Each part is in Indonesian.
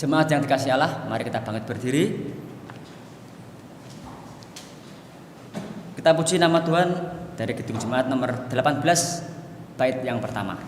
Jemaat yang dikasihi Allah, mari kita bangkit berdiri. Kita puji nama Tuhan dari Kidung Jemaat nomor 18, bait yang pertama.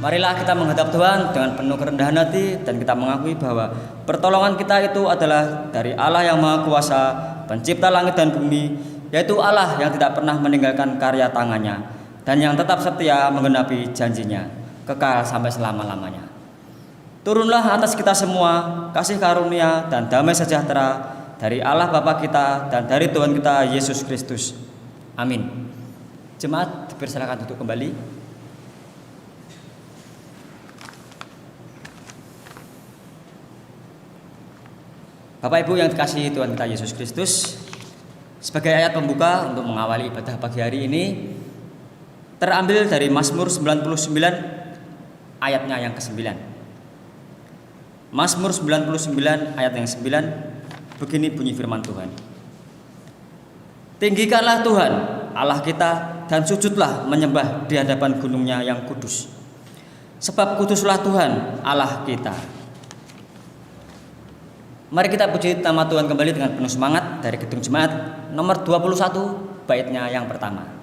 Marilah kita menghadap Tuhan dengan penuh kerendahan hati dan kita mengakui bahwa pertolongan kita itu adalah dari Allah yang Maha Kuasa, pencipta langit dan bumi, yaitu Allah yang tidak pernah meninggalkan karya tangannya dan yang tetap setia menggenapi janjinya, kekal sampai selama-lamanya. Turunlah atas kita semua kasih karunia dan damai sejahtera dari Allah Bapa kita dan dari Tuhan kita Yesus Kristus. Amin. Jemaat dipersilakan duduk kembali. Bapak Ibu yang dikasihi Tuhan kita Yesus Kristus, sebagai ayat pembuka untuk mengawali ibadah pagi hari ini terambil dari Mazmur 99 ayatnya yang ke-9. Mazmur 99 ayat yang 9, begini bunyi firman Tuhan. Tinggikanlah Tuhan Allah kita dan sujudlah menyembah di hadapan gunungnya yang kudus. Sebab kuduslah Tuhan Allah kita. Mari kita puji nama Tuhan kembali dengan penuh semangat dari Kidung Jemaat nomor 21, baitnya yang pertama.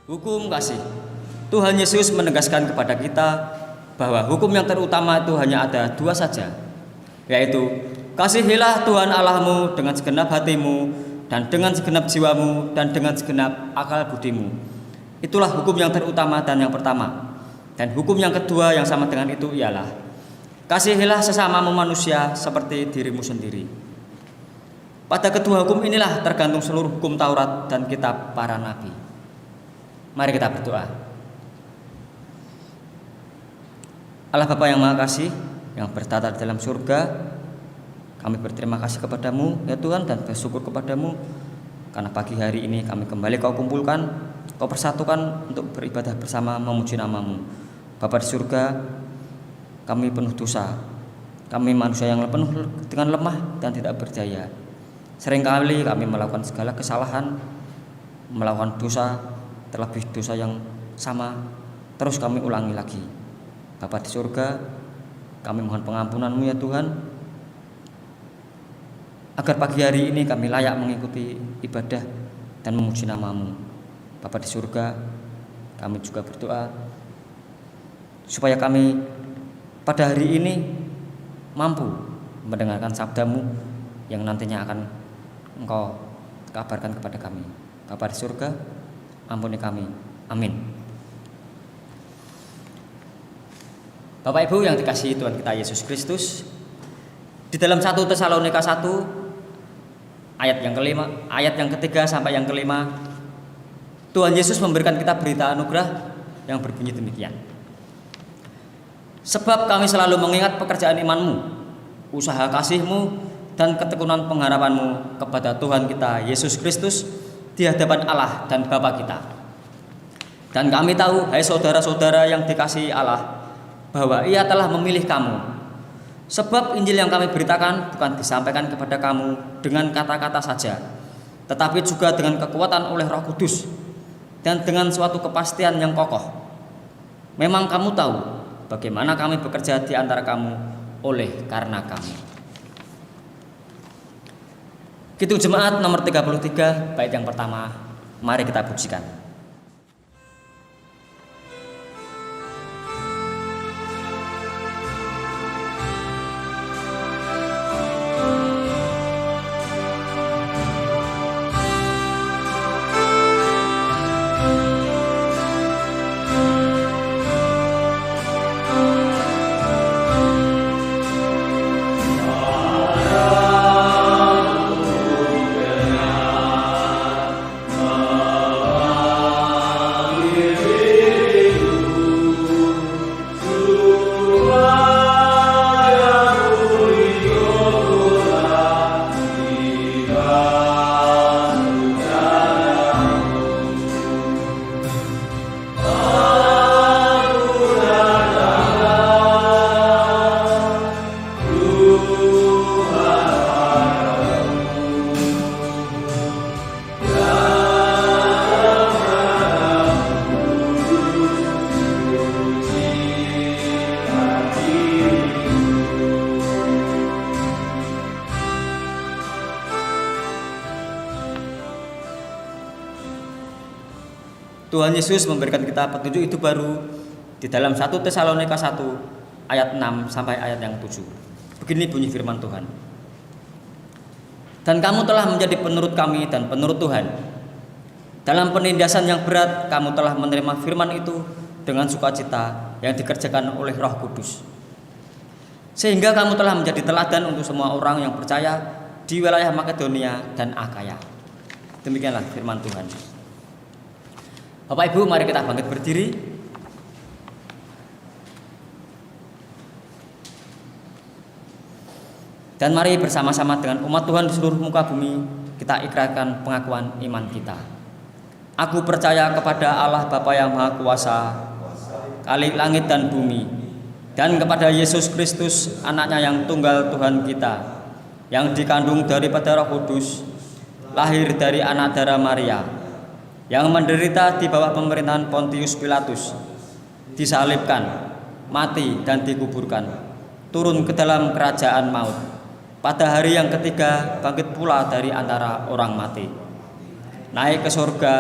Hukum kasih. Tuhan Yesus menegaskan kepada kita bahwa hukum yang terutama itu hanya ada dua saja, yaitu kasihilah Tuhan Allahmu dengan segenap hatimu dan dengan segenap jiwamu dan dengan segenap akal budimu. Itulah hukum yang terutama dan yang pertama. Dan hukum yang kedua yang sama dengan itu ialah kasihilah sesamamu manusia seperti dirimu sendiri. Pada kedua hukum inilah tergantung seluruh hukum Taurat dan kitab para nabi. Mari kita berdoa. Allah Bapa yang Maha Kasih, yang bertata di dalam surga, kami berterima kasih kepadamu ya Tuhan dan bersyukur kepadamu karena pagi hari ini kami kembali Kau kumpulkan, Kau persatukan untuk beribadah bersama memuji nama-Mu. Bapa di surga, kami penuh dosa, kami manusia yang penuh dengan lemah dan tidak berdaya. Seringkali kami melakukan segala kesalahan, melakukan dosa, terlebih dosa yang sama, terus kami ulangi lagi. Bapa di surga, kami mohon pengampunan-Mu ya Tuhan. agar pagi hari ini kami layak mengikuti ibadah dan memuji nama-Mu. Bapa di surga, kami juga berdoa supaya kami pada hari ini mampu mendengarkan sabda-Mu yang nantinya akan Engkau kabarkan kepada kami. Bapa di surga, ampuni kami. Amin. Bapak Ibu yang dikasihi Tuhan kita Yesus Kristus, di dalam 1 Tesalonika 1 ayat yang ketiga sampai yang kelima, Tuhan Yesus memberikan kita berita anugerah yang berbunyi demikian. Sebab kami selalu mengingat pekerjaan iman-Mu, usaha kasih-Mu, dan ketekunan pengharapan-Mu kepada Tuhan kita Yesus Kristus di hadapan Allah dan Bapa kita. Dan kami tahu, hai saudara-saudara yang dikasihi Allah, bahwa Ia telah memilih kamu. Sebab Injil yang kami beritakan bukan disampaikan kepada kamu dengan kata-kata saja, tetapi juga dengan kekuatan oleh Roh Kudus dan dengan suatu kepastian yang kokoh. Memang kamu tahu bagaimana kami bekerja di antara kamu oleh karena kamu. Kidung Jemaat nomor 33 bait yang pertama, mari kita pujikan. Tuhan Yesus memberikan kita petunjuk itu baru di dalam 1 Tesalonika 1 ayat 6 sampai ayat yang 7. Begini bunyi firman Tuhan. Dan kamu telah menjadi penurut kami dan penurut Tuhan. Dalam penindasan yang berat kamu telah menerima firman itu dengan sukacita yang dikerjakan oleh Roh Kudus. Sehingga kamu telah menjadi teladan untuk semua orang yang percaya di wilayah Makedonia dan Akaya. Demikianlah firman Tuhan. Bapak Ibu, mari kita bangkit berdiri. Dan mari bersama-sama dengan umat Tuhan di seluruh muka bumi kita ikrarkan pengakuan iman kita. Aku percaya kepada Allah Bapa yang Maha Kuasa, Khalik langit dan bumi, dan kepada Yesus Kristus, anaknya yang tunggal Tuhan kita, yang dikandung daripada Roh Kudus, lahir dari anak darah Maria, yang menderita di bawah pemerintahan Pontius Pilatus, disalibkan, mati dan dikuburkan, turun ke dalam kerajaan maut, pada hari yang ketiga bangkit pula dari antara orang mati, naik ke surga,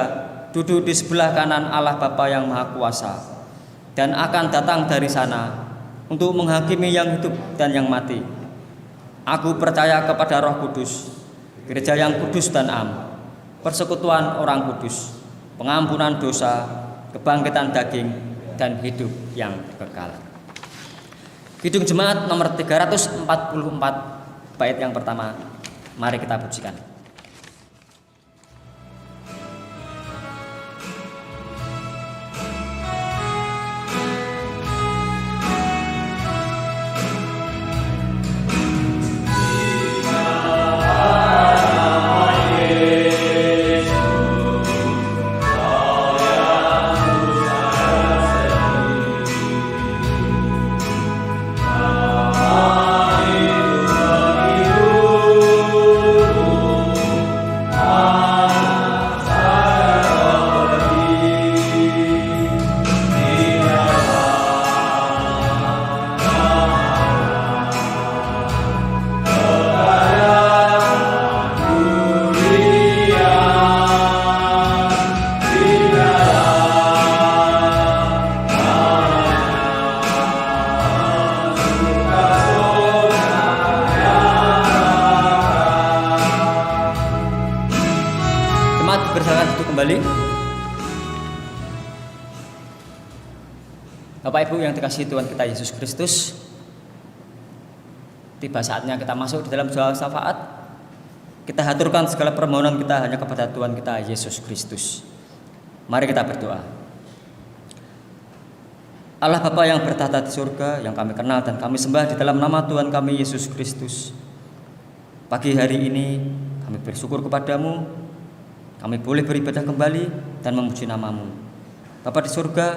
duduk di sebelah kanan Allah Bapa yang Maha Kuasa, dan akan datang dari sana untuk menghakimi yang hidup dan yang mati. Aku percaya kepada Roh Kudus, gereja yang kudus dan am, persekutuan orang kudus, pengampunan dosa, kebangkitan daging, dan hidup yang kekal. Kidung Jemaat nomor 344 bait yang pertama, mari kita pujikan. Silakan duduk kembali. Bapak Ibu yang dikasihi Tuhan kita Yesus Kristus, tiba saatnya kita masuk di dalam doa syafaat. Kita haturkan segala permohonan kita hanya kepada Tuhan kita Yesus Kristus. Mari kita berdoa. Allah Bapa yang bertahta di surga, yang kami kenal dan kami sembah di dalam nama Tuhan kami Yesus Kristus. Pagi hari ini kami bersyukur kepadamu, kami boleh beribadah kembali dan memuji nama-Mu. Bapa di surga,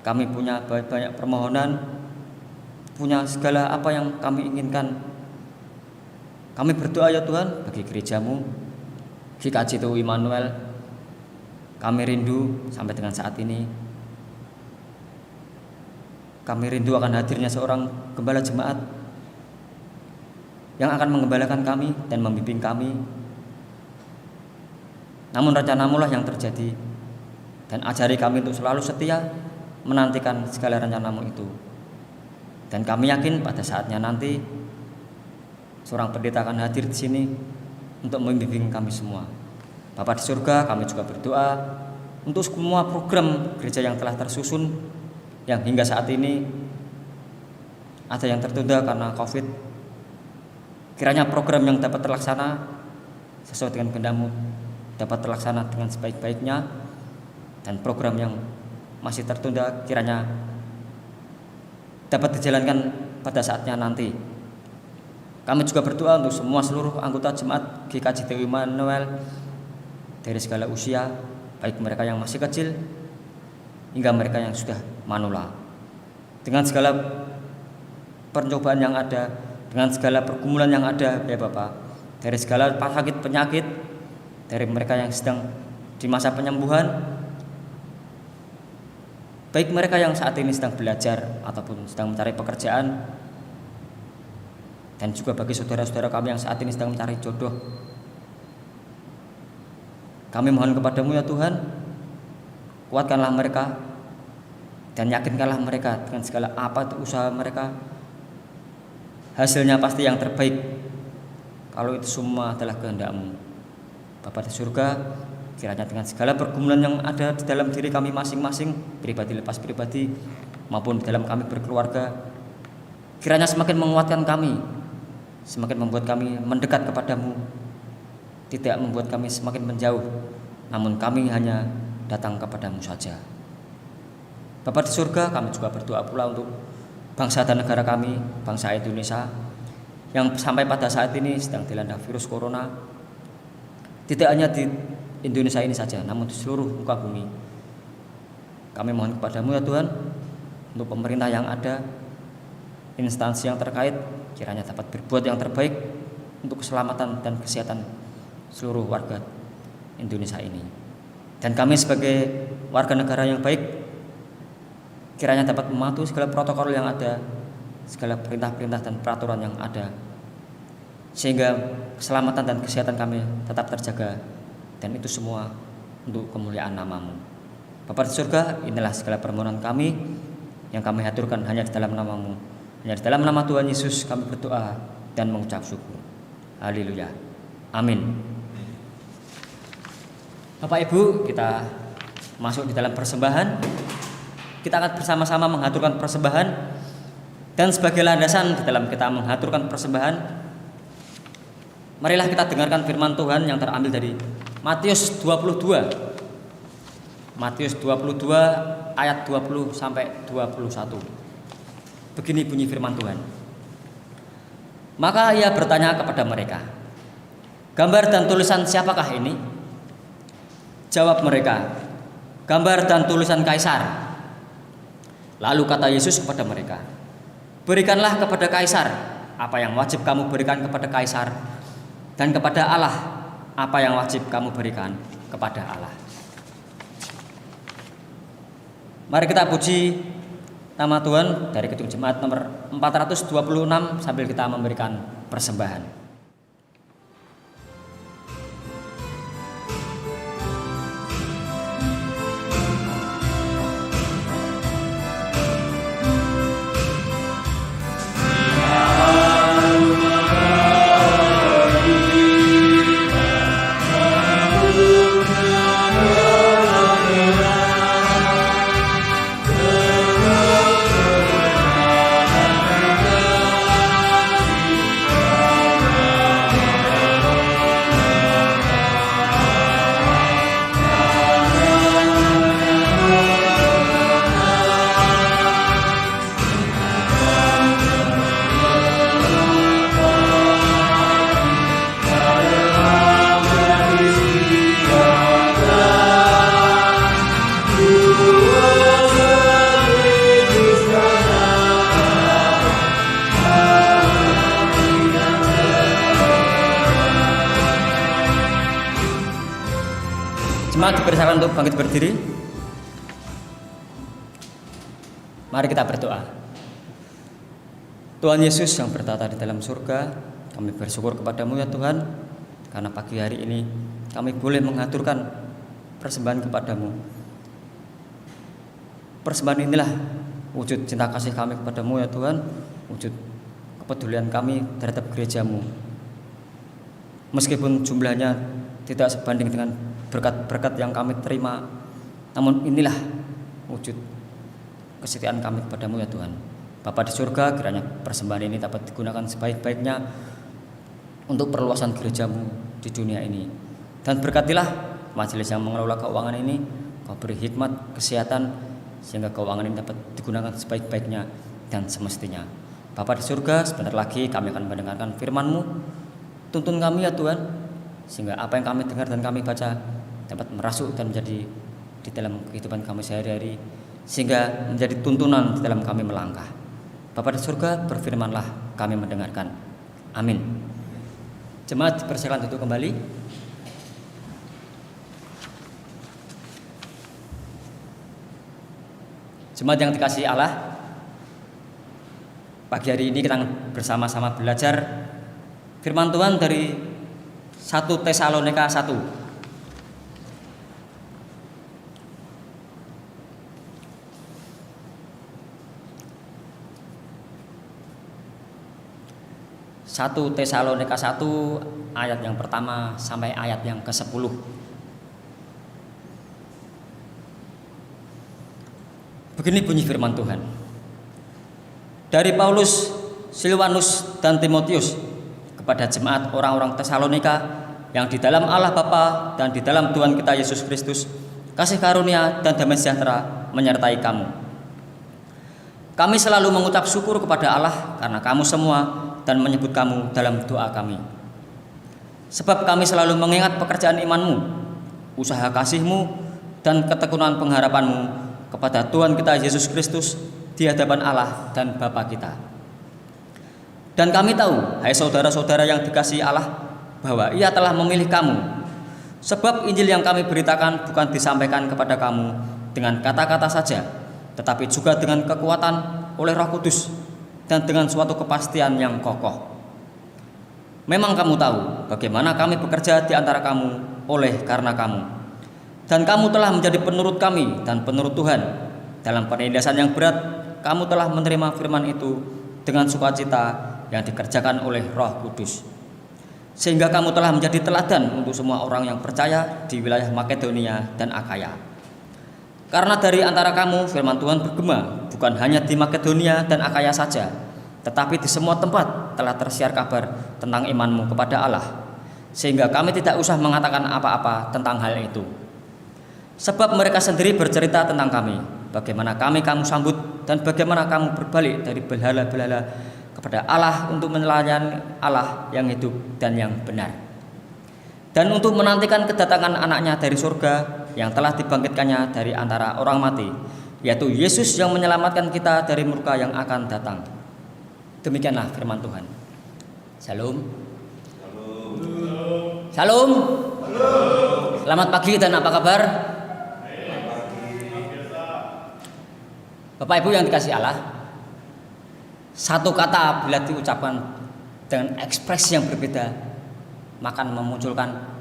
kami punya banyak permohonan, punya segala apa yang kami inginkan. Kami berdoa ya Tuhan bagi gereja-Mu, GKJ TU Immanuel. Kami rindu sampai dengan saat ini. Kami rindu akan hadirnya seorang gembala jemaat yang akan menggembalakan kami dan membimbing kami. Namun rencana-Mu lah yang terjadi, dan ajari kami untuk selalu setia menantikan segala rencana-Mu itu. Dan kami yakin pada saatnya nanti seorang pendeta akan hadir di sini untuk membimbing kami semua. Bapa di surga, kami juga berdoa untuk semua program gereja yang telah tersusun, yang hingga saat ini ada yang tertunda karena COVID. Kiranya program yang dapat terlaksana sesuai dengan kehendak-Mu dapat terlaksana dengan sebaik-baiknya, dan program yang masih tertunda kiranya dapat dijalankan pada saatnya nanti. Kami juga berdoa untuk semua seluruh anggota jemaat GKJ TU Immanuel dari segala usia, baik mereka yang masih kecil hingga mereka yang sudah manula. Dengan segala percobaan yang ada, dengan segala pergumulan yang ada ya Bapak, dari segala sakit penyakit, dari mereka yang sedang di masa penyembuhan, baik mereka yang saat ini sedang belajar ataupun sedang mencari pekerjaan, dan juga bagi saudara-saudara kami yang saat ini sedang mencari jodoh. Kami mohon kepadamu ya Tuhan, kuatkanlah mereka dan yakinkanlah mereka dengan segala apa usaha mereka. Hasilnya pasti yang terbaik kalau itu semua adalah kehendak-Mu. Bapa di surga, kiranya dengan segala pergumulan yang ada di dalam diri kami masing-masing, pribadi lepas pribadi maupun di dalam kami berkeluarga, kiranya semakin menguatkan kami, semakin membuat kami mendekat kepadamu, tidak membuat kami semakin menjauh, namun kami hanya datang kepadamu saja. Bapa di surga, kami juga berdoa pula untuk bangsa dan negara kami, bangsa Indonesia, yang sampai pada saat ini sedang dilanda virus corona. Tidak hanya di Indonesia ini saja, namun di seluruh muka bumi. Kami mohon kepadamu ya Tuhan, untuk pemerintah yang ada, instansi yang terkait, kiranya dapat berbuat yang terbaik untuk keselamatan dan kesehatan seluruh warga Indonesia ini. Dan kami sebagai warga negara yang baik, kiranya dapat mematuhi segala protokol yang ada, segala perintah-perintah dan peraturan yang ada, sehingga keselamatan dan kesehatan kami tetap terjaga, dan itu semua untuk kemuliaan nama-Mu. Bapa di surga, inilah segala permohonan kami yang kami haturkan hanya di dalam nama-Mu. Hanya di dalam nama Tuhan Yesus kami berdoa dan mengucap syukur. Haleluya. Amin. Bapak Ibu, kita masuk di dalam persembahan. Kita akan bersama-sama menghaturkan persembahan, dan sebagai landasan di dalam kita menghaturkan persembahan, marilah kita dengarkan firman Tuhan yang terambil dari Matius 22. Matius 22 ayat 20 sampai 21. Begini bunyi firman Tuhan. Maka ia bertanya kepada mereka, "Gambar dan tulisan siapakah ini?" Jawab mereka, "Gambar dan tulisan Kaisar." Lalu kata Yesus kepada mereka, "Berikanlah kepada Kaisar apa yang wajib kamu berikan kepada Kaisar, dan kepada Allah apa yang wajib kamu berikan kepada Allah." Mari kita puji nama Tuhan dari Gedung Jemaat nomor 426 sambil kita memberikan persembahan. Jemaat dipersilakan untuk bangkit berdiri. Mari kita berdoa. Tuhan Yesus yang bertata di dalam surga, kami bersyukur kepadamu ya Tuhan, karena pagi hari ini kami boleh mengaturkan persembahan kepadamu. Persembahan inilah wujud cinta kasih kami kepadamu ya Tuhan, wujud kepedulian kami terhadap gerejamu. Meskipun jumlahnya tidak sebanding dengan berkat-berkat yang kami terima, namun inilah wujud kesetiaan kami kepadamu ya Tuhan. Bapa di surga, kiranya persembahan ini dapat digunakan sebaik-baiknya untuk perluasan gerejamu di dunia ini. Dan berkatilah majelis yang mengelola keuangan ini, kau beri hikmat, kesehatan, sehingga keuangan ini dapat digunakan sebaik-baiknya dan semestinya. Bapa di surga, sebentar lagi kami akan mendengarkan firman-Mu. Tuntun kami ya Tuhan, sehingga apa yang kami dengar dan kami baca dapat merasuk dan menjadi di dalam kehidupan kami sehari-hari, sehingga menjadi tuntunan di dalam kami melangkah. Bapa di surga, berfirmanlah, kami mendengarkan. Amin. Jemaat dipersilakan duduk kembali. Jemaat yang dikasihi Allah, pagi hari ini kita bersama-sama belajar firman Tuhan dari 1 Tesalonika 1. 1 Tesalonika 1 ayat yang pertama sampai ayat yang ke-10. Begini bunyi firman Tuhan. Dari Paulus, Silwanus dan Timotius kepada jemaat orang-orang Tesalonika yang di dalam Allah Bapa dan di dalam Tuhan kita Yesus Kristus, kasih karunia dan damai sejahtera menyertai kamu. Kami selalu mengucap syukur kepada Allah karena kamu semua dan menyebut kamu dalam doa kami. Sebab kami selalu mengingat pekerjaan imanmu, usaha kasihmu, dan ketekunan pengharapanmu kepada Tuhan kita Yesus Kristus di hadapan Allah dan Bapa kita. Dan kami tahu, hai saudara-saudara yang dikasihi Allah, bahwa Ia telah memilih kamu. Sebab Injil yang kami beritakan bukan disampaikan kepada kamu dengan kata-kata saja, tetapi juga dengan kekuatan oleh Roh Kudus dan dengan suatu kepastian yang kokoh. Memang kamu tahu bagaimana kami bekerja di antara kamu oleh karena kamu. Dan kamu telah menjadi penurut kami dan penurut Tuhan. Dalam penindasan yang berat, kamu telah menerima firman itu dengan sukacita yang dikerjakan oleh Roh Kudus. Sehingga kamu telah menjadi teladan untuk semua orang yang percaya di wilayah Makedonia dan Akaya. Karena dari antara kamu firman Tuhan bergema, bukan hanya di Makedonia dan Akaya saja, tetapi di semua tempat telah tersiar kabar tentang imanmu kepada Allah, sehingga kami tidak usah mengatakan apa-apa tentang hal itu. Sebab mereka sendiri bercerita tentang kami, bagaimana kami kamu sambut dan bagaimana kamu berbalik dari berhala-berhala kepada Allah untuk meneladani Allah yang hidup dan yang benar, dan untuk menantikan kedatangan anaknya dari surga yang telah dibangkitkannya dari antara orang mati, yaitu Yesus yang menyelamatkan kita dari murka yang akan datang. Demikianlah firman Tuhan. Shalom. Shalom. Selamat pagi dan apa kabar? Bapak Ibu yang dikasihi Allah, satu kata bila diucapkan dengan ekspresi yang berbeda, maka memunculkan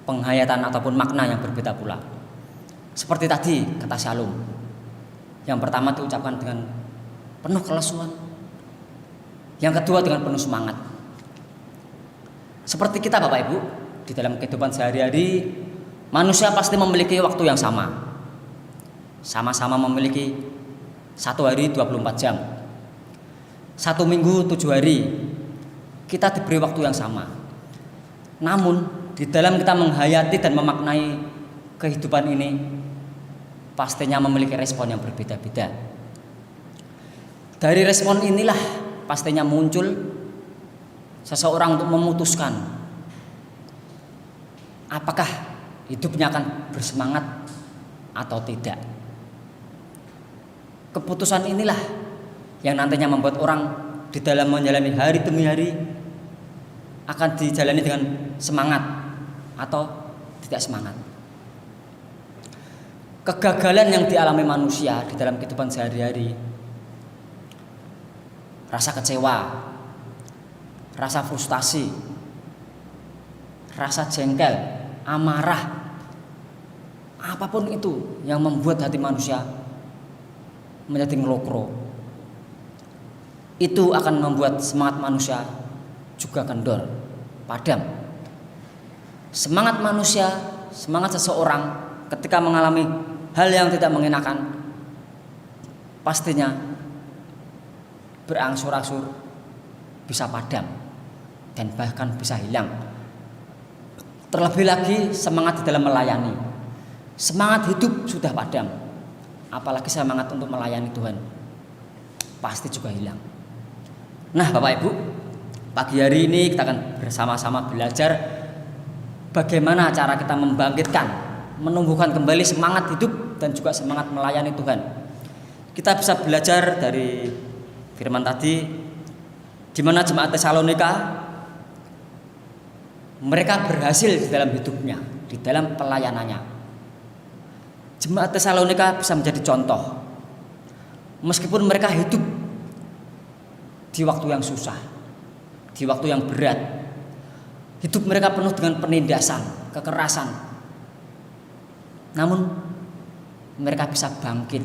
penghayatan ataupun makna yang berbeda pula. Seperti tadi kata shalom, yang pertama diucapkan dengan penuh kelesuan, yang kedua dengan penuh semangat. Seperti kita Bapak Ibu, di dalam kehidupan sehari-hari, manusia pasti memiliki waktu yang sama. Sama-sama memiliki 1 hari 24 jam, 1 minggu 7 hari. Kita diberi waktu yang sama. Namun di dalam kita menghayati dan memaknai kehidupan ini, pastinya memiliki respon yang berbeda-beda. Dari respon inilah pastinya muncul seseorang untuk memutuskan apakah hidupnya akan bersemangat atau tidak. Keputusan inilah yang nantinya membuat orang di dalam menjalani hari demi hari akan dijalani dengan semangat atau tidak semangat. kegagalan yang dialami manusia di dalam kehidupan sehari-hari, rasa kecewa, rasa frustasi, rasa jengkel, amarah, apapun itu yang membuat hati manusia menjadi ngelokro, itu akan membuat semangat manusia juga kendor, padam. Semangat manusia, semangat seseorang ketika mengalami hal yang tidak mengenakan, pastinya berangsur-angsur bisa padam dan bahkan bisa hilang. Terlebih lagi semangat di dalam melayani, semangat hidup sudah padam, apalagi semangat untuk melayani Tuhan pasti juga hilang. Nah Bapak Ibu, pagi hari ini kita akan bersama-sama belajar bagaimana cara kita membangkitkan, menumbuhkan kembali semangat hidup dan juga semangat melayani Tuhan. Kita bisa belajar dari firman tadi, di mana jemaat Tesalonika mereka berhasil di dalam hidupnya, di dalam pelayanannya. Jemaat Tesalonika bisa menjadi contoh, meskipun mereka hidup di waktu yang susah, di waktu yang berat. Hidup mereka penuh dengan penindasan, kekerasan. Namun mereka bisa bangkit.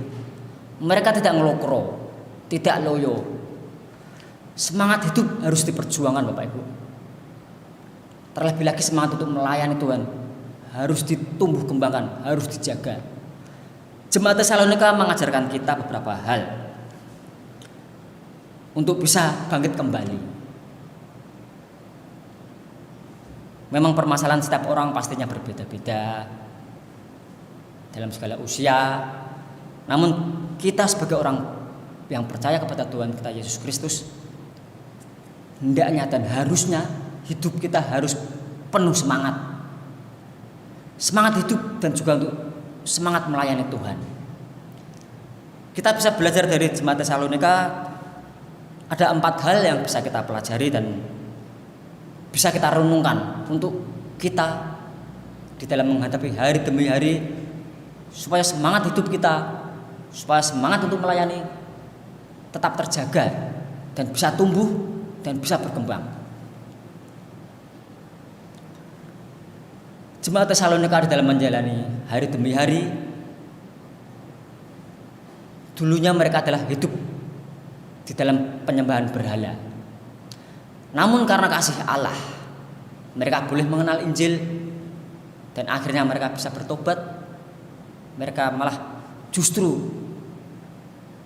Mereka tidak ngelokro, tidak loyo. Semangat hidup harus diperjuangkan Bapak Ibu. Terlebih lagi semangat untuk melayani Tuhan harus ditumbuh kembangkan, harus dijaga. Jemaat Tesalonika mengajarkan kita beberapa hal untuk bisa bangkit kembali. Memang permasalahan setiap orang pastinya berbeda-beda dalam segala usia. Namun kita sebagai orang yang percaya kepada Tuhan kita Yesus Kristus, hendaknya dan harusnya hidup kita harus penuh semangat. Semangat hidup dan juga untuk semangat melayani Tuhan. Kita bisa belajar dari jemaat Tesalonika, ada 4 hal yang bisa kita pelajari dan bisa kita renungkan untuk kita di dalam menghadapi hari demi hari, supaya semangat hidup kita, supaya semangat untuk melayani tetap terjaga dan bisa tumbuh dan bisa berkembang. Jemaat Tesalonika di dalam menjalani hari demi hari, dulunya mereka adalah hidup di dalam penyembahan berhala. Namun karena kasih Allah, mereka boleh mengenal Injil dan akhirnya mereka bisa bertobat. Mereka malah justru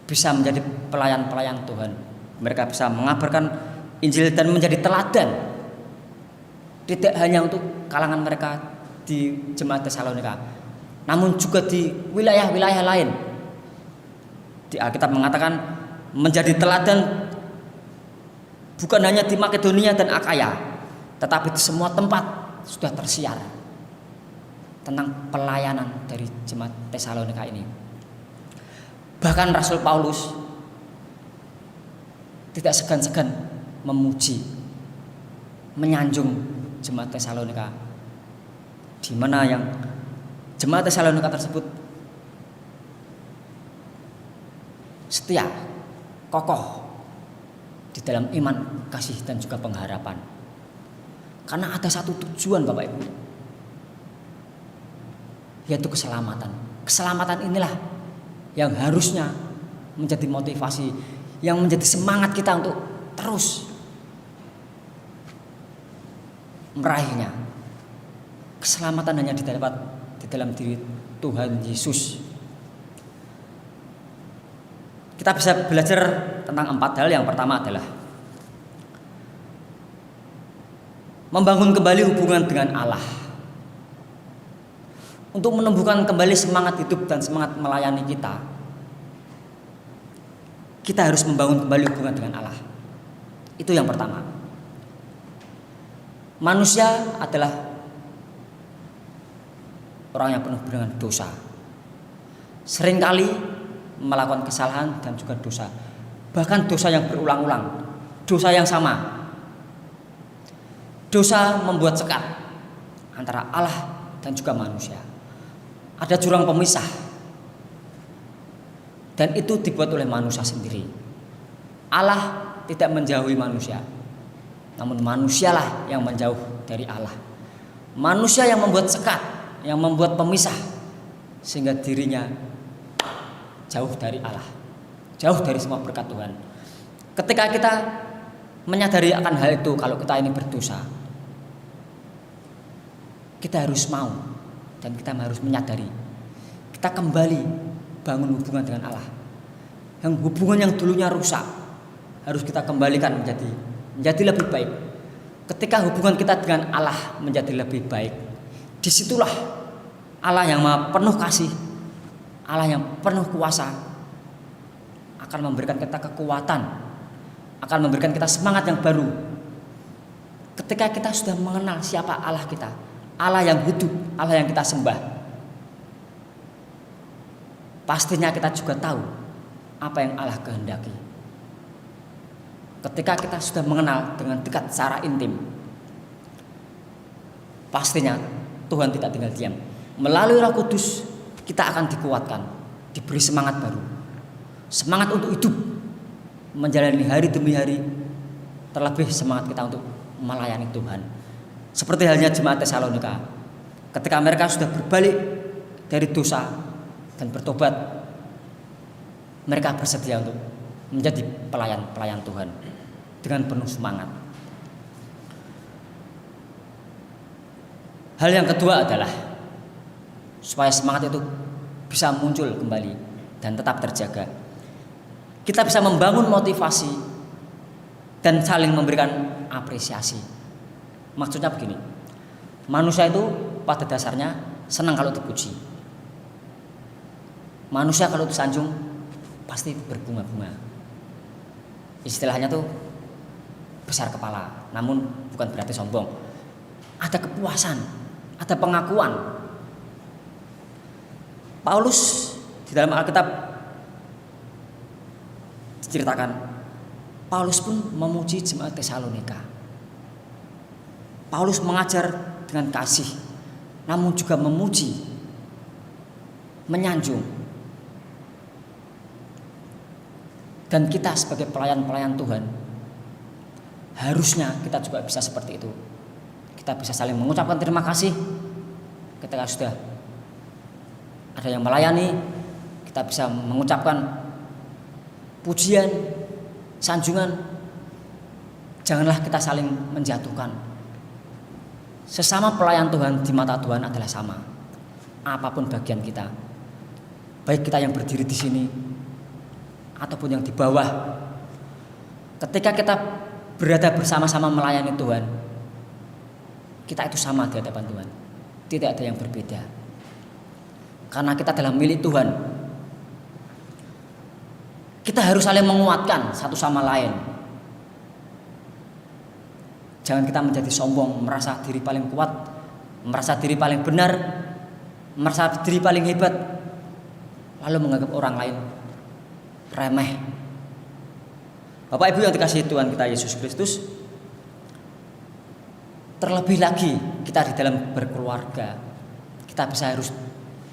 bisa menjadi pelayan-pelayan Tuhan. Mereka bisa mengabarkan Injil dan menjadi teladan, tidak hanya untuk kalangan mereka di jemaat Tesalonika, namun juga di wilayah-wilayah lain. Di Alkitab mengatakan menjadi teladan bukan hanya di Makedonia dan Akaya, tetapi di semua tempat sudah tersiar tentang pelayanan dari jemaat Tesalonika ini. Bahkan Rasul Paulus tidak segan-segan memuji, menyanjung jemaat Tesalonika, di mana yang jemaat Tesalonika tersebut setia, kokoh di dalam iman, kasih dan juga pengharapan. Karena ada satu tujuan Bapak Ibu, yaitu keselamatan. Keselamatan inilah yang harusnya menjadi motivasi, yang menjadi semangat kita untuk terus meraihnya. Keselamatan hanya didapat di dalam diri Tuhan Yesus. Kita bisa belajar tentang 4 hal. Yang pertama adalah membangun kembali hubungan dengan Allah. Untuk menumbuhkan kembali semangat hidup dan semangat melayani kita, kita harus membangun kembali hubungan dengan Allah. Itu yang pertama. Manusia adalah orang yang penuh dengan dosa. Seringkali melakukan kesalahan dan juga dosa. Bahkan dosa yang berulang-ulang, dosa yang sama. Dosa membuat sekat antara Allah dan juga manusia. Ada jurang pemisah Dan itu dibuat oleh manusia sendiri. Allah tidak menjauhi manusia, namun manusialah yang menjauh dari Allah. Manusia yang membuat sekat, yang membuat pemisah, sehingga dirinya jauh dari Allah, jauh dari semua berkat Tuhan. Ketika kita menyadari akan hal itu, kalau kita ini berdosa, kita harus mau dan kita harus menyadari, kita kembali bangun hubungan dengan Allah. Yang hubungan yang dulunya rusak harus kita kembalikan menjadi lebih baik. Ketika hubungan kita dengan Allah menjadi lebih baik, disitulah Allah yang Maha penuh kasih, Allah yang penuh kuasa akan memberikan kita kekuatan, akan memberikan kita semangat yang baru. Ketika kita sudah mengenal siapa Allah kita, Allah yang hidup, Allah yang kita sembah, pastinya kita juga tahu apa yang Allah kehendaki. Ketika kita sudah mengenal dengan dekat secara intim, pastinya Tuhan tidak tinggal diam. Melalui Roh Kudus kita akan dikuatkan, diberi semangat baru, semangat untuk hidup, menjalani hari demi hari, terlebih semangat kita untuk melayani Tuhan. Seperti halnya jemaat Tesalonika, ketika mereka sudah berbalik dari dosa dan bertobat, mereka bersedia untuk menjadi pelayan Tuhan dengan penuh semangat. Hal yang kedua adalah supaya semangat itu bisa muncul kembali dan tetap terjaga, kita bisa membangun motivasi dan saling memberikan apresiasi. Maksudnya begini, manusia itu pada dasarnya senang kalau dipuji. Manusia kalau disanjung pasti berbunga-bunga. Istilahnya tuh besar kepala, namun bukan berarti sombong. Ada kepuasan, ada pengakuan. Paulus di dalam Alkitab diceritakan, Paulus pun memuji jemaat Tesalonika. Paulus mengajar dengan kasih, namun juga memuji, menyanjung. Dan kita sebagai pelayan-pelayan Tuhan, harusnya kita juga bisa seperti itu. Kita bisa saling mengucapkan terima kasih ketika sudah ada yang melayani. Kita bisa mengucapkan pujian, sanjungan. Janganlah kita saling menjatuhkan. Sesama pelayan Tuhan di mata Tuhan adalah sama. Apapun bagian kita, baik kita yang berdiri di sini ataupun yang di bawah, ketika kita berada bersama-sama melayani Tuhan, kita itu sama di hadapan Tuhan. Tidak ada yang berbeda. Karena kita adalah milik Tuhan. Kita harus saling menguatkan satu sama lain. Jangan kita menjadi sombong, merasa diri paling kuat, merasa diri paling benar, merasa diri paling hebat, lalu menganggap orang lain remeh. Bapak Ibu yang dikasihi Tuhan kita Yesus Kristus, terlebih lagi kita di dalam berkeluarga, kita harus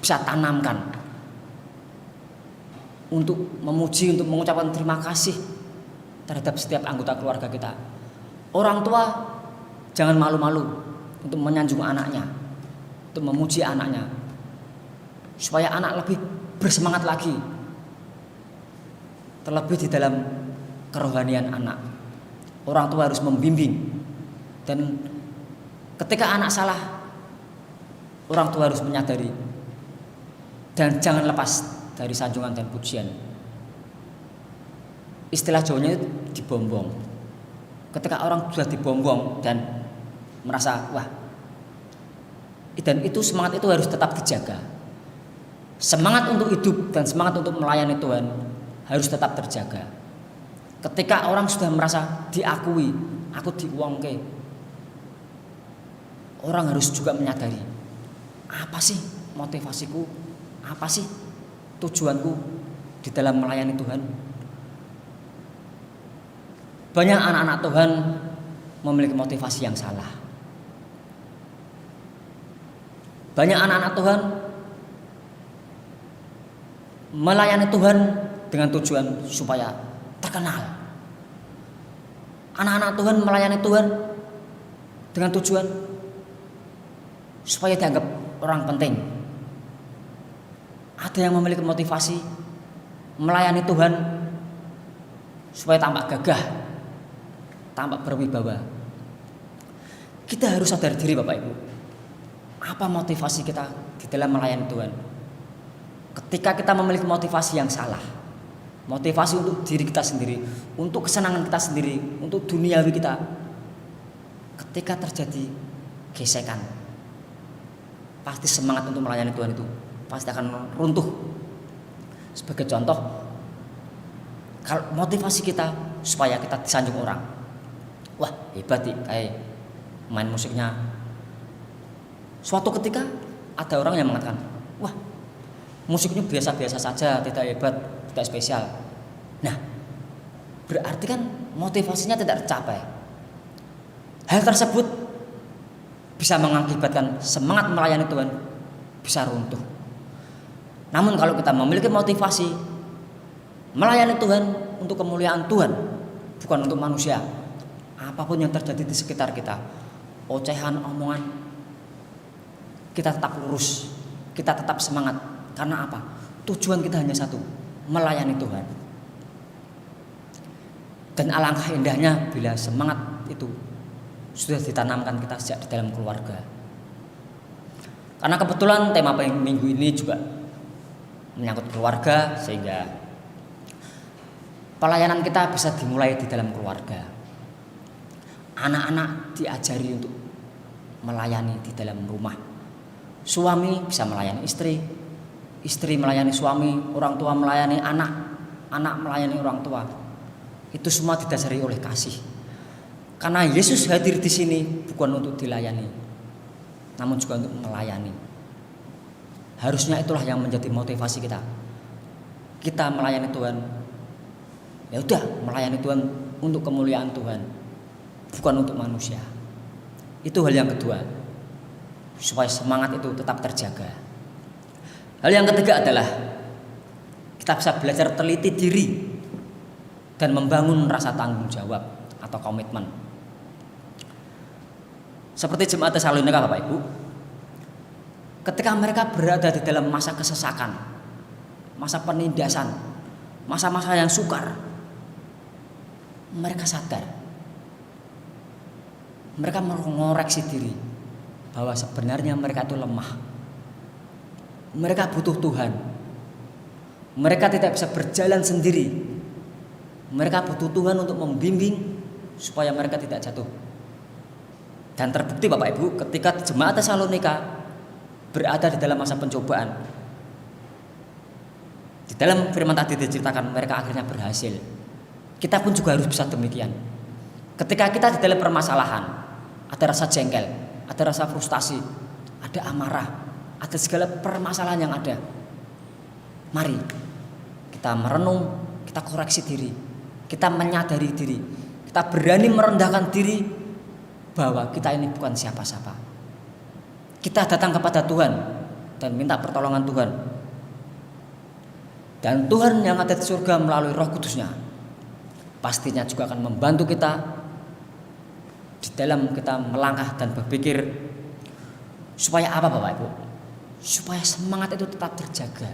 bisa tanamkan untuk memuji, untuk mengucapkan terima kasih terhadap setiap anggota keluarga kita. Orang tua jangan malu-malu untuk menyanjung anaknya, untuk memuji anaknya, supaya anak lebih bersemangat lagi. Terlebih di dalam kerohanian anak, orang tua harus membimbing. Dan ketika anak salah, orang tua harus menyadari. Dan jangan lepas dari sanjungan dan pujian. Istilah Jawanya itu dibombong. Ketika orang sudah dibombong dan merasa wah, dan itu semangat itu harus tetap dijaga. Semangat untuk hidup dan semangat untuk melayani Tuhan harus tetap terjaga. Ketika orang sudah merasa diakui, aku diuangke, orang harus juga menyadari, apa sih motivasiku, apa sih tujuanku di dalam melayani Tuhan. Banyak anak-anak Tuhan memiliki motivasi yang salah. Banyak anak-anak Tuhan melayani Tuhan dengan tujuan supaya terkenal. Anak-anak Tuhan melayani Tuhan dengan tujuan supaya dianggap orang penting. Ada yang memiliki motivasi melayani Tuhan supaya tampak gagah, tampak berwibawa. Kita harus sadar diri Bapak Ibu. Apa motivasi kita di dalam melayani Tuhan? Ketika kita memiliki motivasi yang salah, motivasi untuk diri kita sendiri, untuk kesenangan kita sendiri, untuk duniawi kita, ketika terjadi gesekan, pasti semangat untuk melayani Tuhan itu pasti akan runtuh. Sebagai contoh, kalau motivasi kita supaya kita disanjung orang, wah hebat nih kayak main musiknya. Suatu ketika ada orang yang mengatakan, wah musiknya biasa-biasa saja, tidak hebat, tidak spesial. Nah, berarti kan motivasinya tidak tercapai. Hal tersebut bisa mengakibatkan semangat melayani Tuhan bisa runtuh. Namun kalau kita memiliki motivasi melayani Tuhan untuk kemuliaan Tuhan, bukan untuk manusia, apapun yang terjadi di sekitar kita, ocehan, omongan, kita tetap lurus, kita tetap semangat. Karena apa? Tujuan kita hanya satu, melayani Tuhan. Dan alangkah indahnya bila semangat itu sudah ditanamkan kita sejak di dalam keluarga. Karena kebetulan tema minggu ini juga menyangkut keluarga, sehingga pelayanan kita bisa dimulai di dalam keluarga. Anak-anak diajari untuk melayani di dalam rumah. Suami bisa melayani istri, istri melayani suami, orang tua melayani anak, anak melayani orang tua. Itu semua didasari oleh kasih. Karena Yesus hadir di sini bukan untuk dilayani, namun juga untuk melayani. Harusnya itulah yang menjadi motivasi kita. Kita melayani Tuhan, ya udah melayani Tuhan untuk kemuliaan Tuhan, bukan untuk manusia. Itu hal yang kedua, supaya semangat itu tetap terjaga. Hal yang ketiga adalah kita bisa belajar teliti diri dan membangun rasa tanggung jawab atau komitmen. Seperti jemaat Tesalonika Bapak Ibu, ketika mereka berada di dalam masa kesesakan, masa penindasan, masa-masa yang sukar, mereka sadar, mereka mengoreksi diri bahwa sebenarnya mereka itu lemah. Mereka butuh Tuhan. Mereka tidak bisa berjalan sendiri. Mereka butuh Tuhan untuk membimbing supaya mereka tidak jatuh. Dan terbukti Bapak Ibu, ketika jemaat Tesalonika berada di dalam masa pencobaan, di dalam firman tadi diceritakan mereka akhirnya berhasil. Kita pun juga harus bisa demikian. Ketika kita di dalam permasalahan, ada rasa jengkel, ada rasa frustasi, ada amarah, ada segala permasalahan yang ada, mari kita merenung, kita koreksi diri, kita menyadari diri, kita berani merendahkan diri bahwa kita ini bukan siapa-siapa. Kita datang kepada Tuhan dan minta pertolongan Tuhan. Dan Tuhan yang ada di surga melalui Roh Kudus-Nya pastinya juga akan membantu kita di dalam kita melangkah dan berpikir supaya apa Bapak Ibu? Supaya semangat itu tetap terjaga.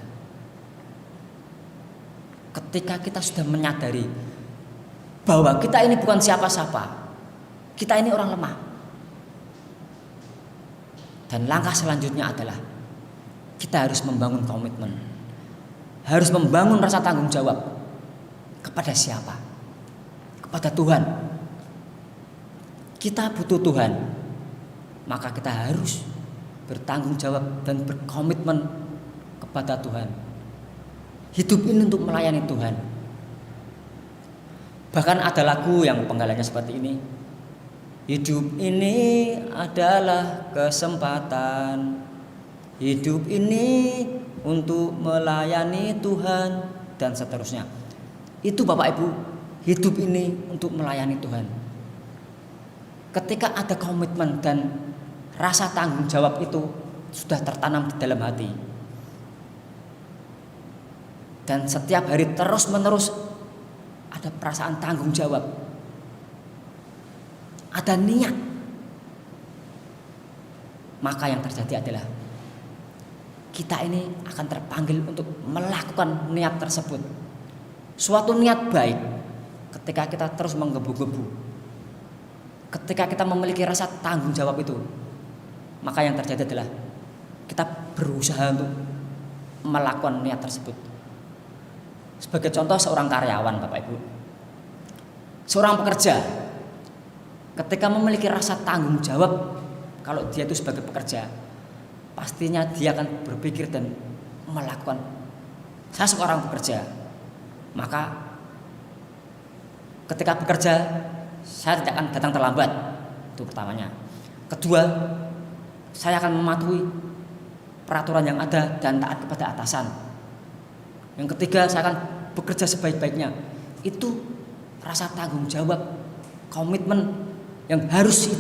Ketika kita sudah menyadari bahwa kita ini bukan siapa-siapa, kita ini orang lemah. Dan langkah selanjutnya adalah kita harus membangun komitmen, harus membangun rasa tanggung jawab. Kepada siapa? Kepada Tuhan. Kita butuh Tuhan, maka kita harus bertanggung jawab dan berkomitmen kepada Tuhan. Hidup ini untuk melayani Tuhan. Bahkan ada lagu yang penggalanya seperti ini. Hidup ini adalah kesempatan, hidup ini untuk melayani Tuhan, dan seterusnya. Itu Bapak Ibu, hidup ini untuk melayani Tuhan. Ketika ada komitmen dan rasa tanggung jawab itu sudah tertanam di dalam hati, Dan setiap hari terus-menerus ada perasaan tanggung jawab, ada niat, maka yang terjadi adalah kita ini akan terpanggil untuk melakukan niat tersebut. Suatu niat baik ketika kita terus menggebu-gebu, ketika kita memiliki rasa tanggung jawab itu, maka yang terjadi adalah kita berusaha untuk melakukan niat tersebut. Sebagai contoh, seorang karyawan, Bapak Ibu, seorang pekerja, ketika memiliki rasa tanggung jawab, kalau dia itu sebagai pekerja, pastinya dia akan berpikir dan melakukan, saya seorang pekerja, maka ketika bekerja saya tidak akan datang terlambat. Itu pertamanya. Kedua, saya akan mematuhi peraturan yang ada dan taat kepada atasan. Yang ketiga, saya akan bekerja sebaik-baiknya. Itu rasa tanggung jawab, komitmen yang harus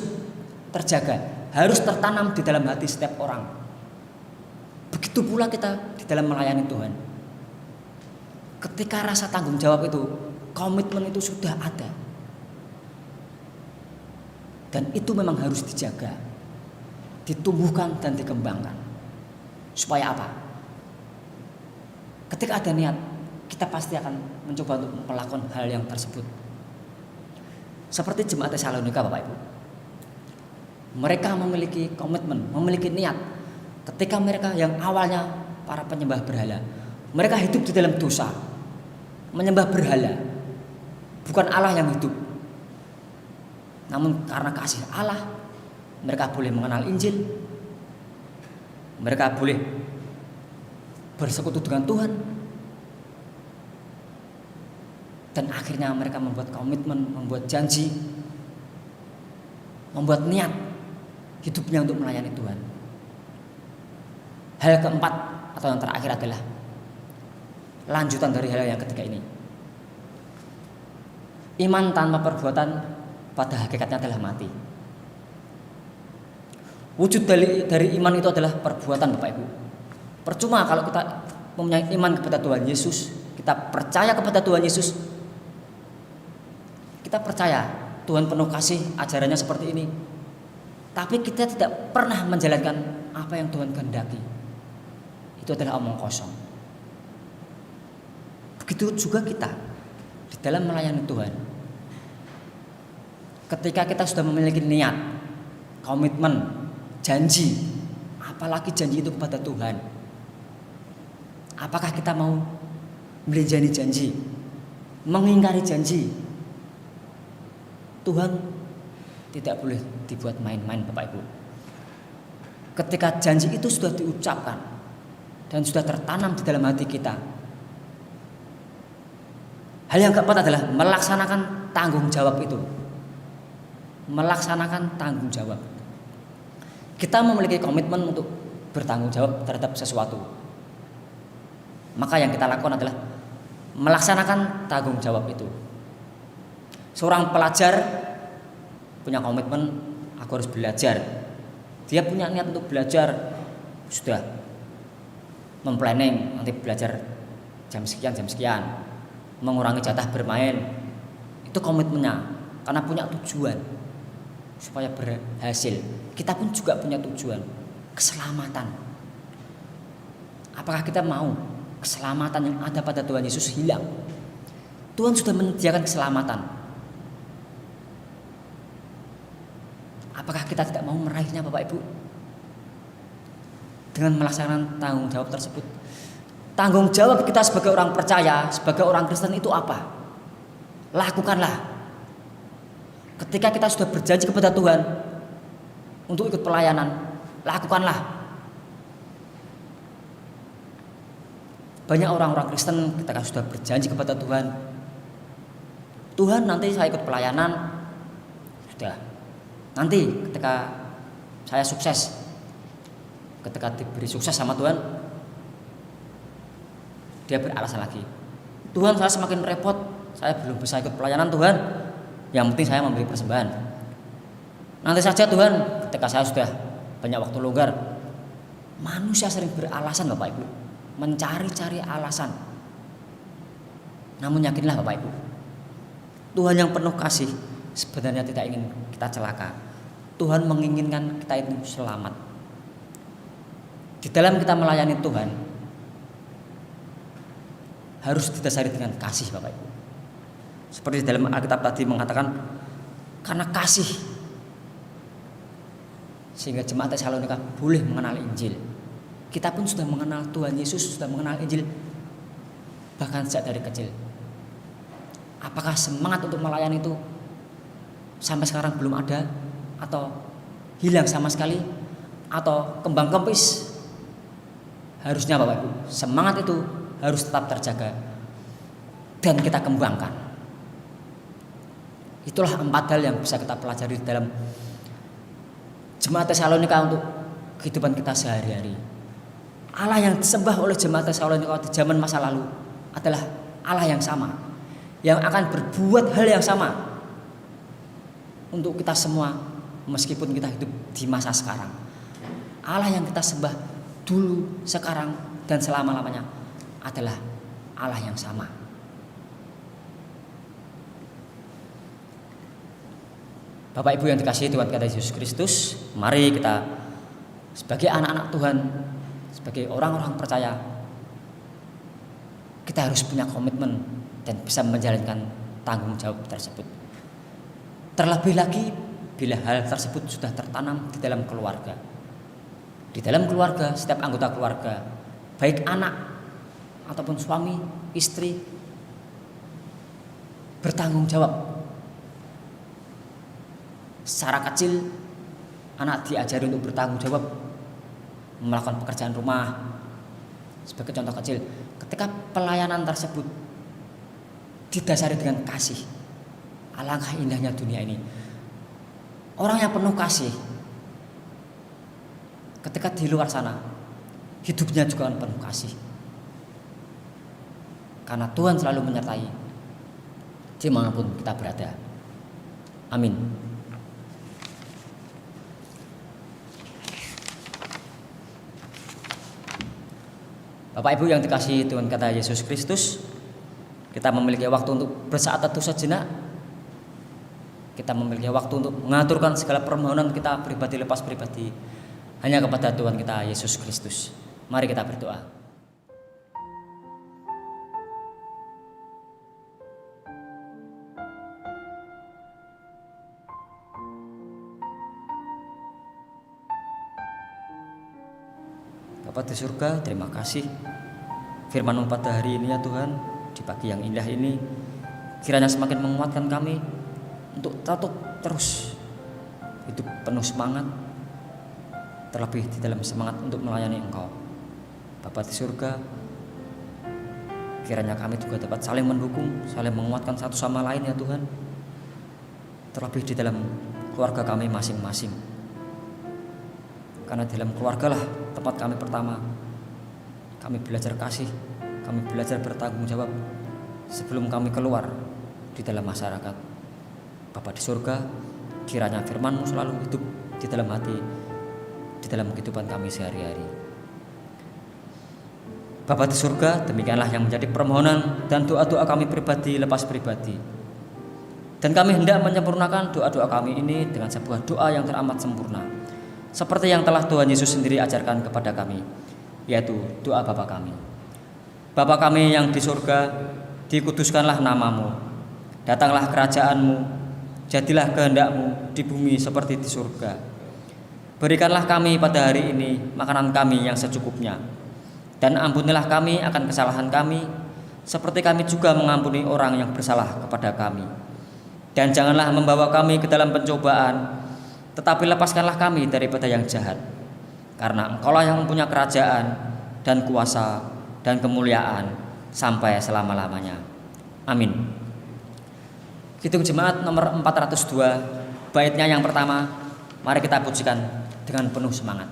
terjaga, harus tertanam di dalam hati setiap orang. Begitu pula kita di dalam melayani Tuhan. Ketika rasa tanggung jawab itu, komitmen itu sudah ada, dan itu memang harus dijaga, ditumbuhkan dan dikembangkan. Supaya apa? Ketika ada niat, kita pasti akan mencoba untuk melakukan hal yang tersebut. Seperti jemaat Tesalonika, Bapak Ibu. Mereka memiliki komitmen, memiliki niat. Ketika mereka yang awalnya para penyembah berhala, mereka hidup di dalam dosa, menyembah berhala, bukan Allah yang hidup. Namun karena kasih Allah, mereka boleh mengenal Injil, mereka boleh bersekutu dengan Tuhan, dan akhirnya mereka membuat komitmen, membuat janji, membuat niat hidupnya untuk melayani Tuhan. Hal keempat atau yang terakhir adalah lanjutan dari hal yang ketiga ini. Iman tanpa perbuatan pada hakikatnya adalah mati. Wujud dari iman itu adalah perbuatan, Bapak Ibu. Percuma kalau kita mempunyai iman kepada Tuhan Yesus, kita percaya kepada Tuhan Yesus, kita percaya Tuhan penuh kasih, ajarannya seperti ini, tapi kita tidak pernah menjalankan apa yang Tuhan kehendaki. Itu adalah omong kosong. Begitu juga kita di dalam melayani Tuhan. Ketika kita sudah memiliki niat, komitmen, janji, apalagi janji itu kepada Tuhan, apakah kita mau melenjani janji, mengingkari janji? Tuhan tidak boleh dibuat main-main, Bapak Ibu. Ketika janji itu sudah diucapkan dan sudah tertanam di dalam hati kita, hal yang keempat adalah melaksanakan tanggung jawab itu. Melaksanakan tanggung jawab. Kita memiliki komitmen untuk bertanggung jawab terhadap sesuatu, maka yang kita lakukan adalah melaksanakan tanggung jawab itu. Seorang pelajar punya komitmen, aku harus belajar. Dia punya niat untuk belajar, sudah memplanning nanti belajar jam sekian, mengurangi jatah bermain. Itu komitmennya, karena punya tujuan supaya berhasil. Kita pun juga punya tujuan, keselamatan. Apakah kita mau keselamatan yang ada pada Tuhan Yesus hilang? Tuhan sudah menyediakan keselamatan. Apakah kita tidak mau meraihnya, Bapak Ibu? Dengan melaksanakan tanggung jawab tersebut. Tanggung jawab kita sebagai orang percaya, sebagai orang Kristen itu apa? Lakukanlah. Ketika kita sudah berjanji kepada Tuhan untuk ikut pelayanan, lakukanlah. Banyak orang-orang Kristen ketika sudah berjanji kepada Tuhan, Tuhan nanti saya ikut pelayanan, sudah. Nanti ketika saya sukses, ketika diberi sukses sama Tuhan, dia beralasan lagi, Tuhan saya semakin repot, saya belum bisa ikut pelayanan Tuhan, yang penting saya memberi persembahan. Nanti saja Tuhan, ketika saya sudah banyak waktu longgar. Manusia sering beralasan, Bapak Ibu, mencari-cari alasan. Namun yakinlah Bapak Ibu, Tuhan yang penuh kasih sebenarnya tidak ingin kita celaka. Tuhan menginginkan kita itu selamat. Di dalam kita melayani Tuhan harus didasari dengan kasih Bapak Ibu. Seperti dalam Alkitab tadi mengatakan, karena kasih sehingga jemaat Tesalonika boleh mengenal Injil. Kita pun sudah mengenal Tuhan Yesus, sudah mengenal Injil bahkan sejak dari kecil. Apakah semangat untuk melayani itu sampai sekarang belum ada, atau hilang sama sekali, atau kembang kempis? Harusnya Bapak Ibu, semangat itu harus tetap terjaga dan kita kembangkan. Itulah 4 hal yang bisa kita pelajari dalam jemaat Tesalonika untuk kehidupan kita sehari-hari. Allah yang disembah oleh jemaat Tesalonika di zaman masa lalu adalah Allah yang sama, yang akan berbuat hal yang sama untuk kita semua meskipun kita hidup di masa sekarang. Allah yang kita sembah dulu, sekarang, dan selama-lamanya adalah Allah yang sama. Bapak Ibu yang dikasihi Tuhan kita Yesus Kristus, mari kita sebagai anak-anak Tuhan, sebagai orang-orang percaya, kita harus punya komitmen dan bisa menjalankan tanggung jawab tersebut. Terlebih lagi bila hal tersebut sudah tertanam di dalam keluarga. Di dalam keluarga, setiap anggota keluarga, baik anak ataupun suami, istri, bertanggung jawab. Secara kecil, anak diajari untuk bertanggung jawab, melakukan pekerjaan rumah. Sebagai contoh kecil, ketika pelayanan tersebut didasari dengan kasih, alangkah indahnya dunia ini. Orang yang penuh kasih, ketika di luar sana, hidupnya juga penuh kasih. Karena Tuhan selalu menyertai dimanapun kita berada. Amin. Bapak Ibu yang dikasihi Tuhan kata Yesus Kristus, kita memiliki waktu untuk bersaat teduh sejenak. Kita memiliki waktu untuk mengaturkan segala permohonan kita pribadi lepas pribadi hanya kepada Tuhan kita Yesus Kristus. Mari kita berdoa. Bapa di surga, terima kasih firman-Mu pada hari ini ya Tuhan, di pagi yang indah ini, kiranya semakin menguatkan kami untuk tetap terus hidup penuh semangat, terlebih di dalam semangat untuk melayani Engkau. Bapa di surga, kiranya kami juga dapat saling mendukung, saling menguatkan satu sama lain ya Tuhan, terlebih di dalam keluarga kami masing-masing. Karena di dalam keluarga lah tempat kami pertama kami belajar kasih, kami belajar bertanggung jawab sebelum kami keluar di dalam masyarakat. Bapa di surga, kiranya firman-Mu selalu hidup di dalam hati, di dalam kehidupan kami sehari-hari. Bapa di surga, demikianlah yang menjadi permohonan dan doa-doa kami pribadi lepas pribadi. Dan kami hendak menyempurnakan doa-doa kami ini dengan sebuah doa yang teramat sempurna, seperti yang telah Tuhan Yesus sendiri ajarkan kepada kami, yaitu doa Bapa kami. Bapa kami yang di surga, dikuduskanlah nama-Mu, datanglah kerajaan-Mu, jadilah kehendak-Mu di bumi seperti di surga. Berikanlah kami pada hari ini makanan kami yang secukupnya, dan ampunilah kami akan kesalahan kami, seperti kami juga mengampuni orang yang bersalah kepada kami. Dan janganlah membawa kami ke dalam pencobaan, tetapi lepaskanlah kami daripada yang jahat. Karena Engkaulah yang mempunyai kerajaan dan kuasa dan kemuliaan sampai selama-lamanya. Amin. Kidung Jemaat nomor 402, baitnya yang pertama, mari kita pujikan dengan penuh semangat.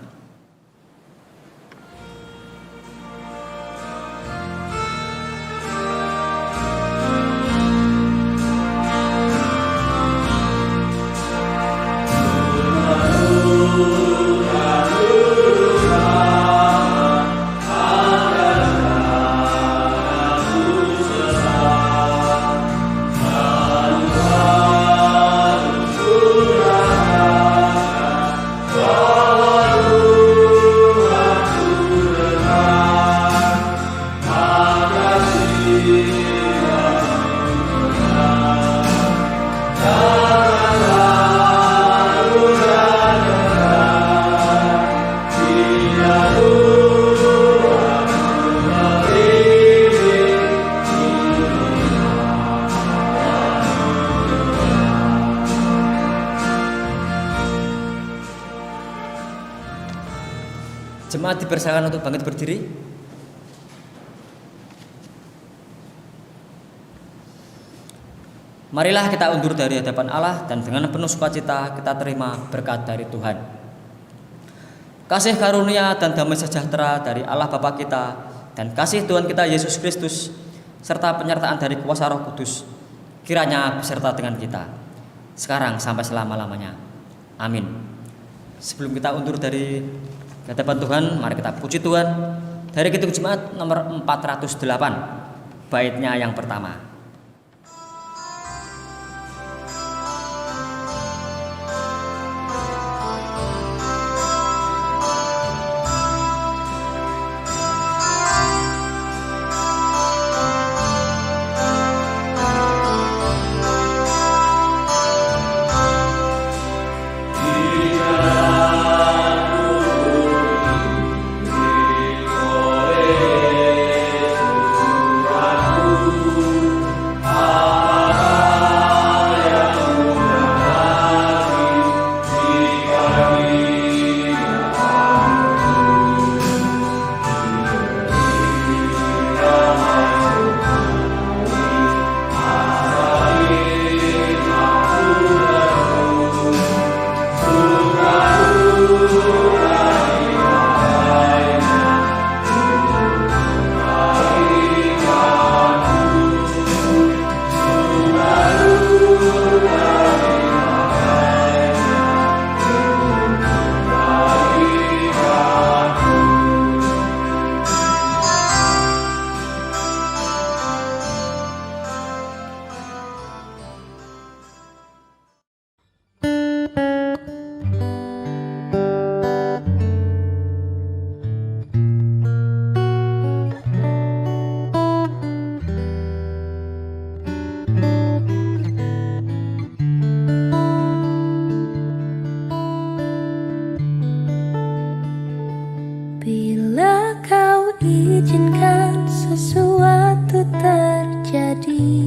jemaat dipersilakan untuk bangkit berdiri. Marilah kita undur dari hadapan Allah dan dengan penuh sukacita kita terima berkat dari Tuhan. Kasih karunia dan damai sejahtera dari Allah Bapa kita dan kasih Tuhan kita Yesus Kristus serta penyertaan dari kuasa Roh Kudus kiranya beserta dengan kita sekarang sampai selama-lamanya. Amin. Sebelum kita undur dari hadapan Tuhan, mari kita puji Tuhan dari Kidung Jemaat nomor 408, baitnya yang pertama. izinkan sesuatu terjadi.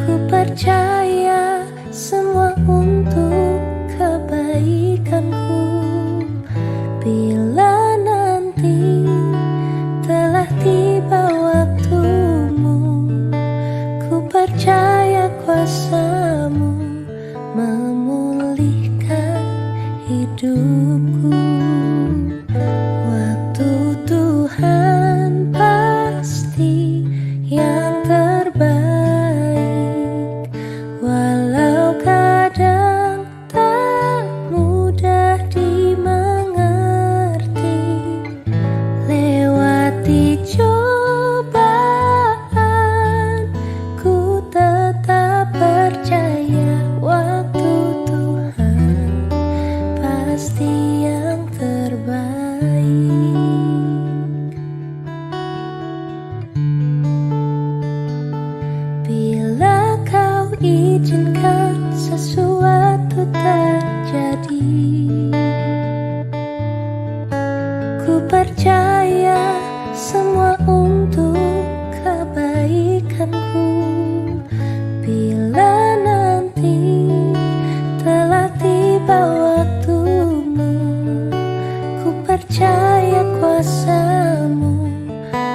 Ku percaya semua untuk kebaikanku. Bila nanti telah tiba waktumu, ku percaya kuasamu memulihkan hidupku. Waktu Tuhan pasti yang terbaik, walau kadang tak mudah dimengerti. Lewati cobaan, ku tetap percaya waktu Tuhan pasti yang terbaik. Bila kau izinkan sesuatu terjadi, ku percaya semua untuk kebaikanku. Bila nanti telah tiba waktumu, ku percaya kuasamu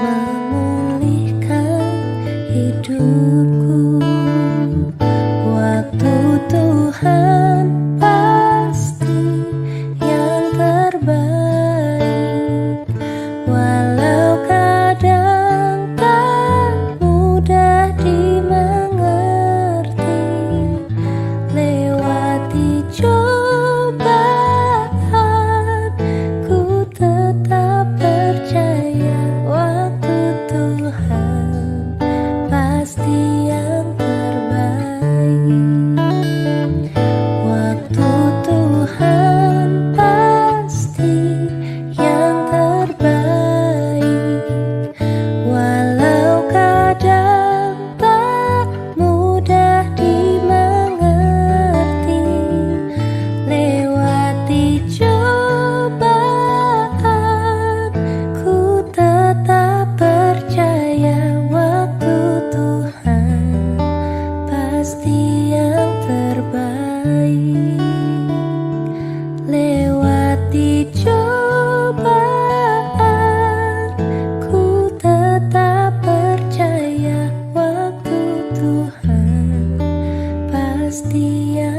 memulihkan hidupku. Waktu Tuhan pasti yang terbaik, walau kadang tak mudah pasti yang